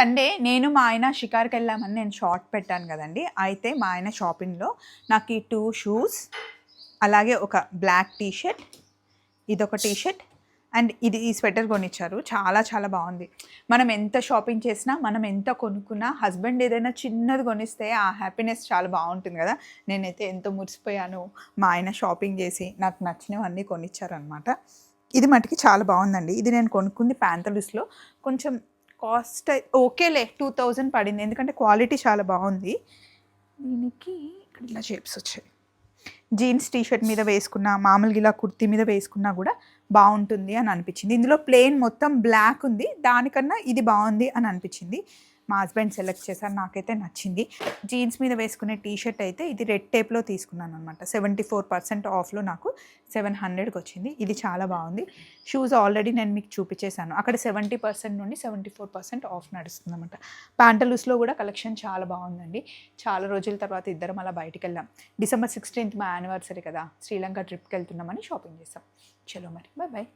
Sunday నేను మా ఆయన షికార్కి వెళ్ళామని నేను షార్ట్ పెట్టాను కదండి. అయితే మా ఆయన షాపింగ్లో నాకు ఈ 2 షూస్, అలాగే ఒక బ్లాక్ టీ షర్ట్, ఇదొక టీ షర్ట్ అండ్ ఈ స్వెటర్ కొనిచ్చారు. చాలా చాలా బాగుంది. మనం ఎంత షాపింగ్ చేసినా, మనం ఎంత కొనుక్కున్నా, హస్బెండ్ ఏదైనా చిన్నది కొనిస్తే ఆ హ్యాపీనెస్ చాలా బాగుంటుంది కదా. నేనైతే ఎంతో మురిసిపోయాను మా ఆయన షాపింగ్ చేసి నాకు నచ్చినవన్నీ కొనిచ్చారనమాట. ఇది మటుకి చాలా బాగుందండి. ఇది నేను కొనుక్కుంది ప్యాంతలూస్లో. కొంచెం కాస్ట్ ఓకేలే, 2000 పడింది. ఎందుకంటే క్వాలిటీ చాలా బాగుంది. దీనికి ఇక్కడ ఇలా షేప్స్ వచ్చాయి. జీన్స్ టీషర్ట్ మీద వేసుకున్నా, మామూలుగా ఇలా కుర్తీ మీద వేసుకున్నా కూడా బాగుంటుంది అని అనిపించింది. ఇందులో ప్లెయిన్ మొత్తం బ్లాక్ ఉంది, దానికన్నా ఇది బాగుంది అని అనిపించింది. మా హస్బెండ్ సెలెక్ట్ చేశారు, నాకైతే నచ్చింది. జీన్స్ మీద వేసుకునే టీషర్ట్ అయితే ఇది రెడ్ టేప్లో తీసుకున్నాను అనమాట. 74% ఆఫ్లో నాకు 700కి వచ్చింది. ఇది చాలా బాగుంది. షూస్ ఆల్రెడీ నేను మీకు చూపించేశాను. అక్కడ 70% నుండి 74% ఆఫ్ నడుస్తుంది అనమాట. ప్యాంటలూస్లో కూడా కలెక్షన్ చాలా బాగుందండి. చాలా రోజుల తర్వాత ఇద్దరం అలా బయటికి వెళ్ళాం. December 16th మా యానివర్సరీ కదా, శ్రీలంక ట్రిప్కి వెళ్తున్నామని షాపింగ్ చేస్తాం. చలో మరి, బాయ్ బాయ్.